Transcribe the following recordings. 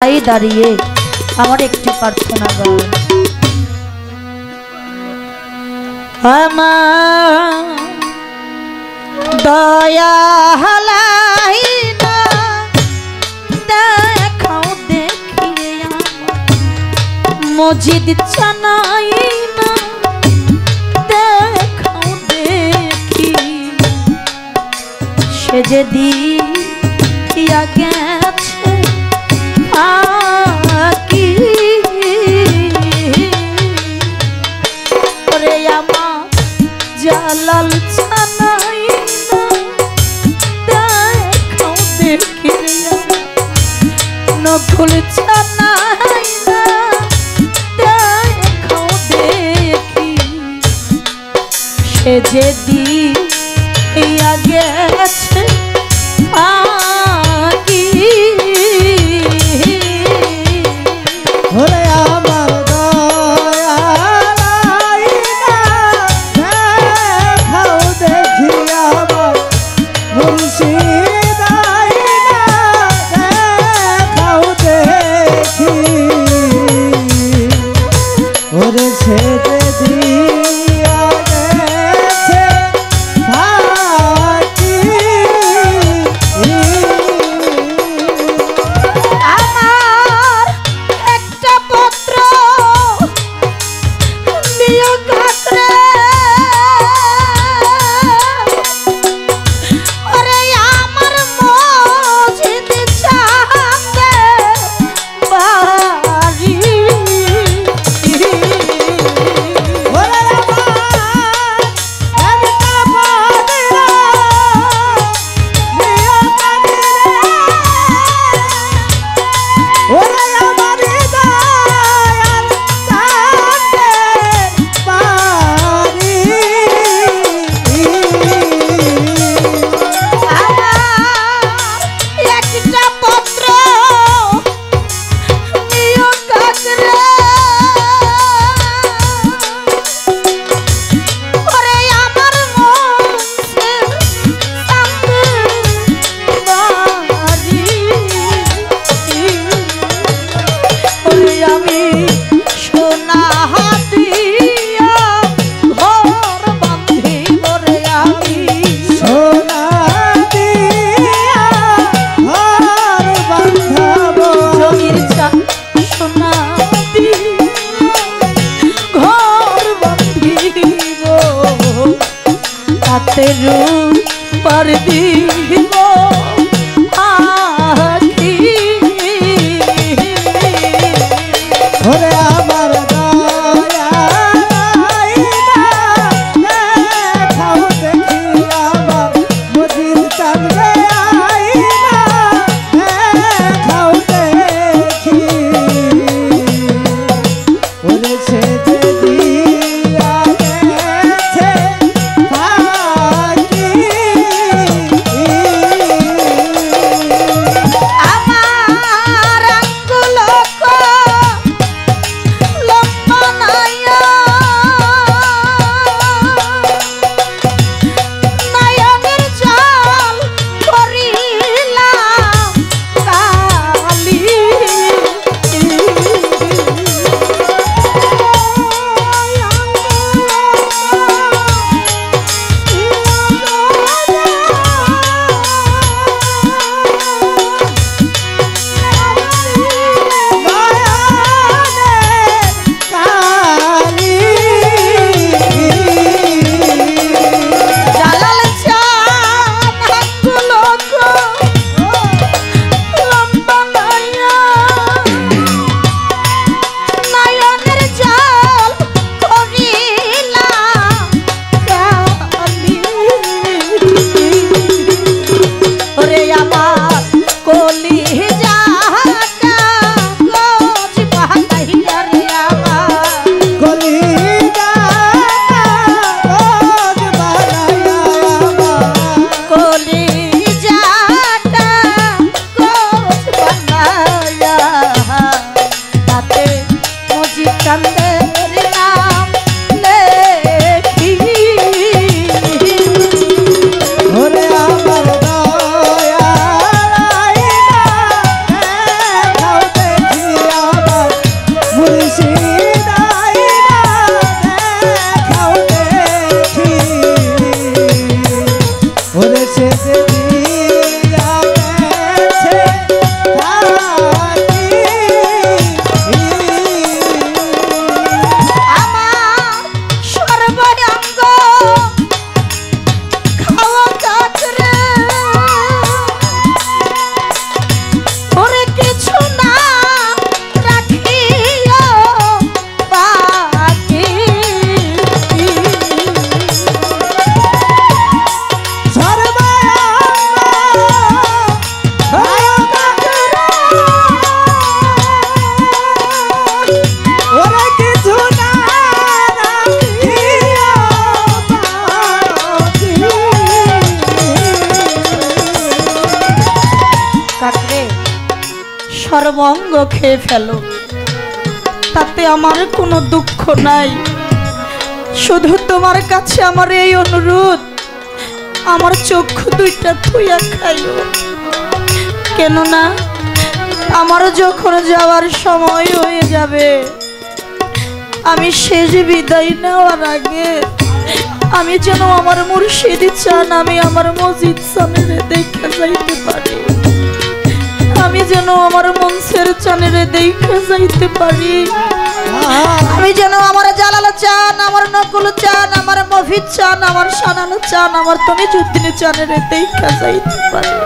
তাই দাঁড়িয়ে আমার একটি প্রার্থনা গান। আমার দয়া হালাই না দেখাও দেখিয়ে মসজিদ জানাই না দেখাও দেখি সে যে দিয়া গেছে কি ওরে আমার জালাল জানাই না দেখাও দেখি নকুল জানাই না দেখাও দেখি সে যে দিয়া গেছে খেয়ে ফেলো, তাতে আমার কোনো দুঃখ নাই। শুধু তোমার কাছে আমার এই অনুরোধ, আমার চক্ষু দুইটা থুইয়া খাইও। কেননা আমার যখন যাওয়ার সময় হয়ে যাবে, আমি শেষ বিদায় নেওয়ার আগে আমি যেন আমার মুর্শিদ চান, আমি আমার মসজিদ চানেরে দেখে যাইতে পারি, আমি যেন আমার মনসের চানেরে দেখে যাইতে পারি, আমি যেন আমার জালাল চান, আমার নকুল চান, আমার মফিদ চান, আমার সানাল চান, আমার তমিজউদ্দিন চানেরে দেখে যাইতে পারি,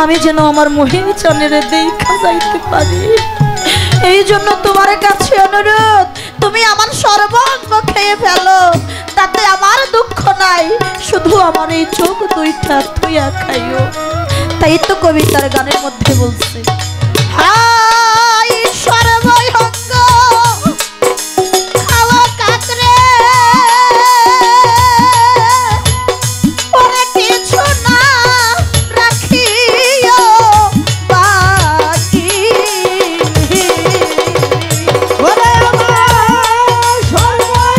আমি যেন আমার মহিম চানেরে দেখে যাইতে পারি। এই জন্য তোমার কাছে অনুরোধ, তুমি আমার সর্বঙ্গ খেয়ে ফেলো, তাতে আমার দুঃখ নাই, শুধু আমার এই চোখ দুইটা থুইয়া খাইও। তাই তো কবিতার গানের মধ্যে বলছে, হাই সর্বঙ্গ খাওয়া কাকরে, ওরে কিছু না রাখিও বাকি। ওরে আমার সর্বঙ্গ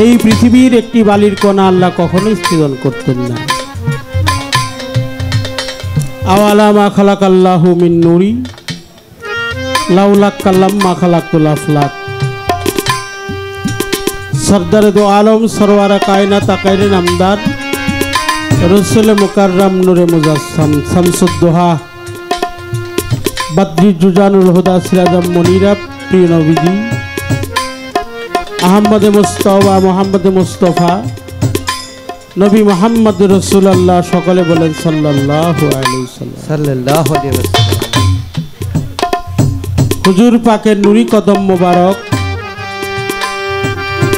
এই পৃথিবীর একটি বালির কণা আল্লাহ কখনোই সৃজন করতেন না। আওয়ালা মা খালাকাল্লাহু মিন নূরি লাউলাক কাল্লাম মা খালাকুল আফলাক। সরদারে দো আলম সরওয়ারা কায়নাত আকাইরে নামদার রসুল মুকাররম নূরে মুজাসসাম শামসুদ্দোহা বদরি জুজানুল হুদা সিরাজাম মুনিরা, প্রিয় নবীজি আহমদ মুস্তফা মোহাম্মদ মুস্তফা নবী মোহাম্মদ রাসূলুল্লাহ, সকলে বলেন সাল্লাল্লাহু আলাইহি ওয়াসাল্লাম। হুজুর পাকের নুরি কদম মোবারক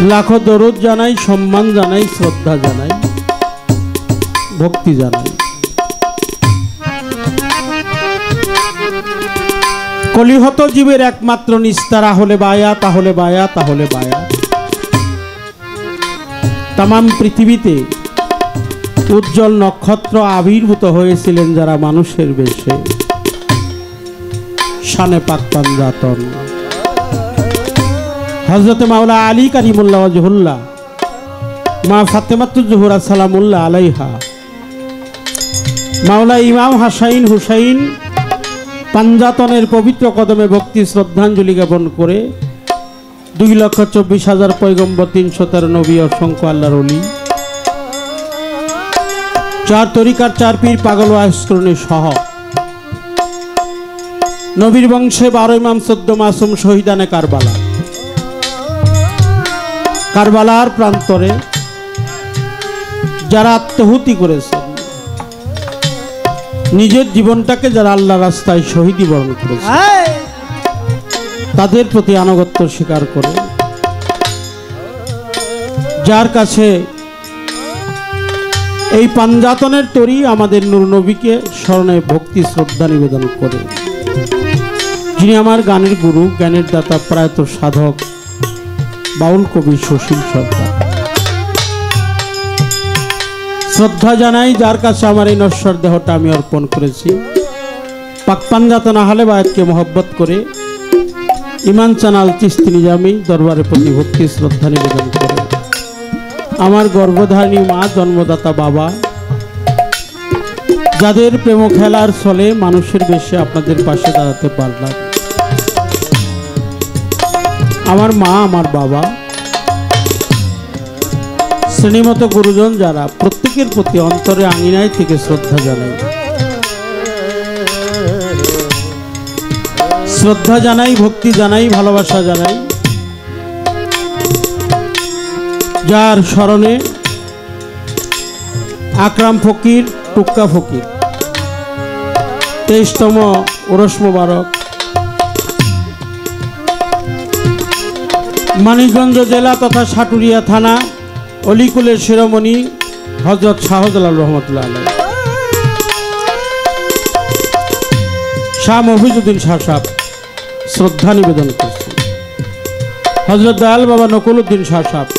লাখো দরুদ জানাই, সম্মান জানাই, শ্রদ্ধা জানাই, ভক্তি জানাই। কলিহত জীবের একমাত্র নিস্তারা হলে বায়া, তাহলে বায়া, তাহলে বায়া। তামাম পৃথিবীতে উজ্জ্বল নক্ষত্র আবির্ভূত হয়েছিলেন যারা মানুষের বেশে, শানে পাক পাঞ্জাতন হযরত মাওলা আলী কারিমুল্লাহ ওয়াজহুল্লাহ, মা ফাতেমাতুজ জোহরা সালামুল্লাহ আলাইহা, মাওলা ইমাম হাসাইন হুসাইন পাঞ্জাতনের পবিত্র কদমে ভক্তি শ্রদ্ধাঞ্জলি জ্ঞাপন করে 2,24,000 পয়গম্বর, 313 নবী, অসংখ্য আল্লাহর ওলি, 4 তরিকার 4 পীর পাগল ওয়াইসকরণী সহ নবীর বংশে 12 ইমাম 14 মাসুম শহীদানে কারবালা, কারবালার প্রান্তরে যারা আত্মহুতি করেছেন, নিজের জীবনটাকে যারা আল্লাহ রাস্তায় শহীদি বরণ করেছে, তাদের প্রতি আনুগত্য স্বীকার করে যার কাছে এই পাঞ্জাতনের তরি আমাদের নূর নবীকে স্মরণে ভক্তি শ্রদ্ধা নিবেদন করে, যিনি আমার গানের গুরু, জ্ঞানের দাতা, প্রয়াত সাধক বাউল কবি সুশীল সরকার। শ্রদ্ধা জানাই যার কাছে আমার এই নশ্বর দেহটা আমি অর্পণ করেছি। পাক পাঞ্জাতন আহলে বায়াতকে মহব্বত করে ইমান চানাল চিস্তি নিজামি দরবারে প্রতি ভক্তি শ্রদ্ধা নিবেদন করে আমার গর্ভধারিণী মা, জন্মদাতা বাবা, যাদের প্রেম খেলার ছলে মানুষের বেশে আপনাদের পাশে দাঁড়াতে পারলাম, আমার মা, আমার বাবা, শ্রেণীমতো গুরুজন যারা, প্রত্যেকের প্রতি অন্তরে আঙিনায় থেকে শ্রদ্ধা জানাই। শ্রদ্ধা জানাই, ভক্তি জানাই, ভালোবাসা জানাই যার স্মরণে আকরাম ফকির, টুক্কা ফকির 23তম ওরস মোবারক মানিকগঞ্জ জেলা তথা সাটুরিয়া থানা অলিকুলের শিরোমণি হযরত শাহজালাল রহমতুল্লাহ আলাইহি শাহ মফিজউদ্দিন শাহ সাহেব শ্রদ্ধা নিবেদন করছে। হযরত দয়াল বাবা নকুল উদ্দিন শাহ সাহেব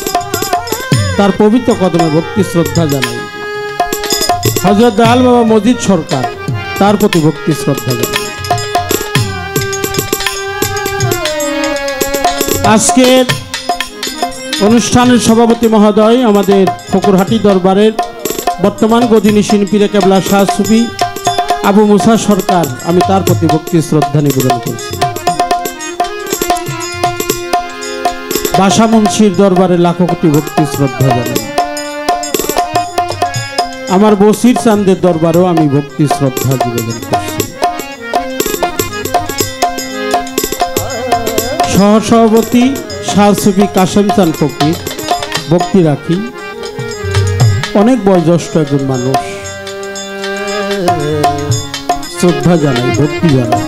তার পবিত্র কদমে ভক্তি শ্রদ্ধা জানাই। হযরত দয়াল বাবা মজিদ সরকার তার প্রতি ভক্তি শ্রদ্ধা জানাই। আজকের অনুষ্ঠানের সভাপতি মহোদয়, আমাদের ফকুরহাটি দরবারের বর্তমান গদিনী শিল্পীরে কেবলা শাহ সুফি আবু মুসা সরকার, আমি তার প্রতি ভক্তি শ্রদ্ধা নিবেদন করছি। বাসা মুন্সির দরবারে লাখো কোটি ভক্তি শ্রদ্ধা জানাই। আমার বসির চান্দের দরবারেও আমি ভক্তি শ্রদ্ধা নিবেদন করছি। সহসভাপতি শাহ সুফি কাশেম চান ফকির ভক্তি রাখি, অনেক বয়োজ্যেষ্ঠ একজন মানুষ, শ্রদ্ধা জানাই, ভক্তি জানাই।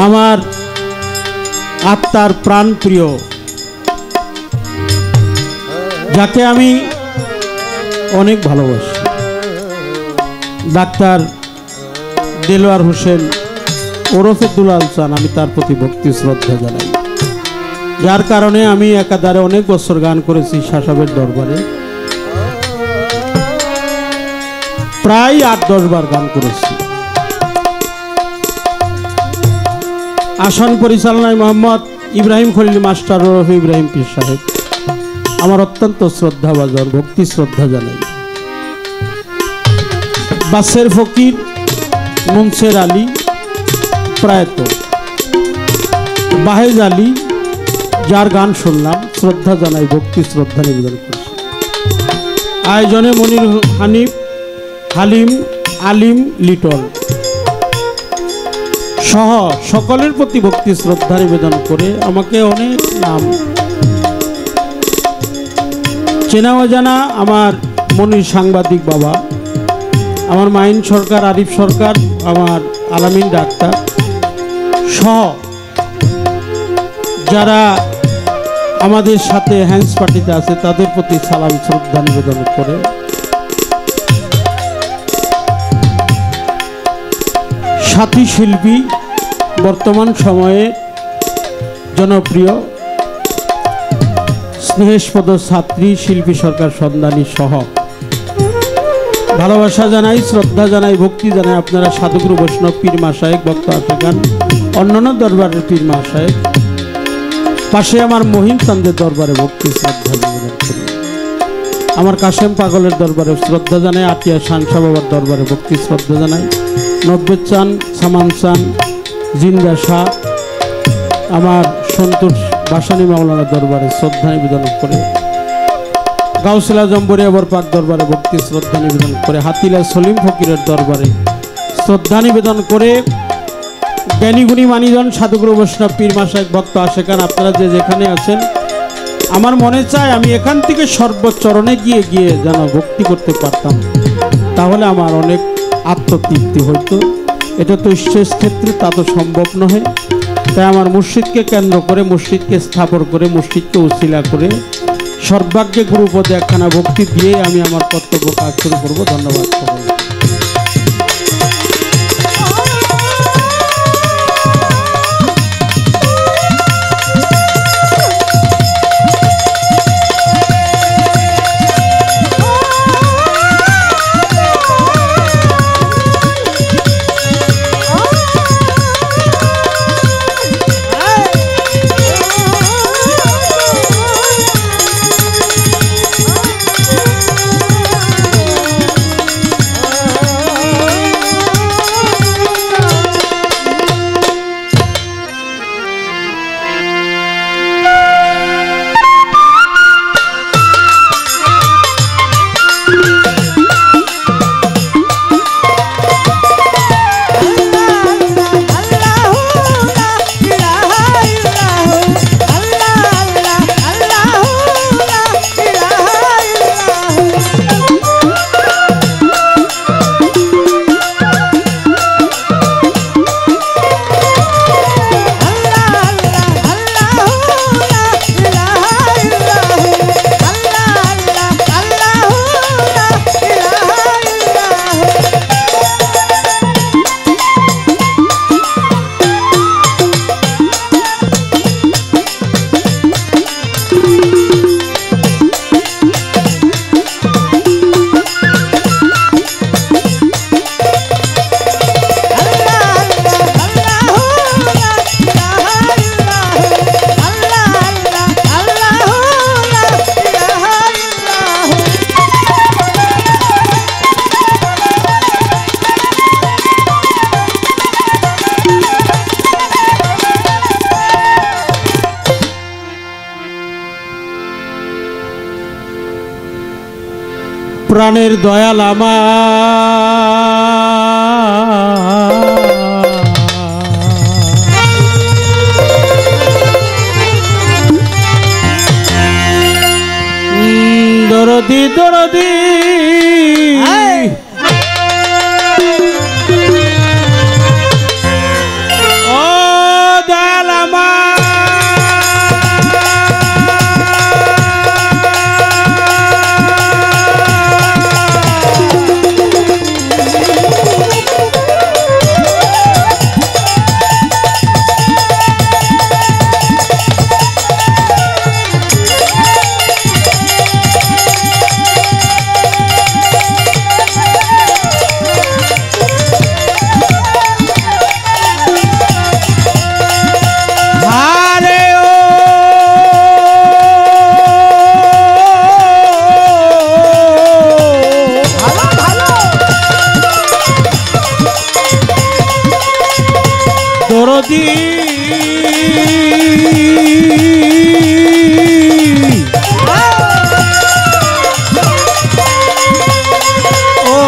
আমার আত্মার প্রাণ প্রিয়, যাকে আমি অনেক ভালোবাসি, ডাক্তার দেলোয়ার হোসেন ওরফে দুলাল চান, আমি তার প্রতি ভক্তি শ্রদ্ধা জানাই। যার কারণে আমি একাধারে অনেক বছর গান করেছি শাসাবের দরবারে, প্রায় 8-10 বার গান করেছি। আসন পরিচালনায় মোহাম্মদ ইব্রাহিম খলিল মাস্টার ওরফে ইব্রাহিম পীর সাহেব, আমার অত্যন্ত শ্রদ্ধাভাজন, ভক্তি শ্রদ্ধা জানাই। বাসের ফকির মুনসের আলী প্রয়াত বাহেজ আলী, যার গান শুনলাম, শ্রদ্ধা জানাই, ভক্তি শ্রদ্ধা নিবেদন করছি। আয়োজনে মনির হানিফ, হালিম, আলিম, লিটল সহ সকলের প্রতি ভক্তি শ্রদ্ধা নিবেদন করে আমাকে অনেক নাম চেনা অজানা আমার মনির সাংবাদিক বাবা, আমার মাইন সরকার, আরিফ সরকার, আমার আলামিন ডাক্তার সহ যারা আমাদের সাথে হ্যান্ডস পার্টিতে আছে, তাদের প্রতি সালাম শ্রদ্ধা নিবেদন করে সাথী শিল্পী, বর্তমান সময়ে জনপ্রিয় স্নেহেশপদ ছাত্রী শিল্পী সরকার সন্ধানী সহ ভালোবাসা জানাই, শ্রদ্ধা জানাই, ভক্তি জানাই। আপনারা সাধুগুরু বৈষ্ণব পীর মাশায়েখ, ভক্ত আশাগান, অন্যান্য দরবারের পীর মাশায়েখ, পাশে আমার মহিম চান্দের দরবারে ভক্তি শ্রদ্ধা নিবেদন করি। আমার কাশেম পাগলের দরবারে শ্রদ্ধা জানাই, আটিয়া শানসা বাবার দরবারে ভক্তি শ্রদ্ধা জানাই, নব্বেদ চান, সামান চান, জিন্দা শাহ, আমার সন্তোষ বাসানি মাওলানা দরবারে শ্রদ্ধা নিবেদন করে, গাউসিলা জম্বরিয়াবর পাক দরবারে ভক্তি শ্রদ্ধা নিবেদন করে, হাতিলা সলিম ফকিরের দরবারে শ্রদ্ধা নিবেদন করে, জ্ঞানীগুণী মানিজন সাধুগুরু বৈষ্ণব পীর মাশায়েখ, ভক্ত আশেকান, আপনারা যে যেখানে আছেন আমার মনে চায় আমি এখান থেকে সর্বচরণে গিয়ে গিয়ে যেন ভক্তি করতে পারতাম, তাহলে আমার অনেক আত্মতৃপ্তি হইতো। এটা তো শেষ ক্ষেত্রে তা তো সম্ভব নয়। তাই আমার মুর্শিদকে কেন্দ্র করে, মুর্শিদকে স্থাপন করে, মুর্শিদকে উসিলা করে সর্বাগ্যে গুরুপদে একখানা ভক্তি দিয়ে আমি আমার কর্তব্য কাজ শুরু করবো। ধন্যবাদ সবাই। প্রাণের দয়াল আমার দরদি দরদি ও দয়াল আমার দরদি ও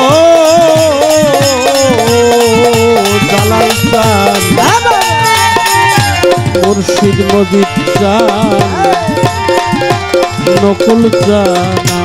জালাল চান মুর্শিদ মজিদ চান নকুল চান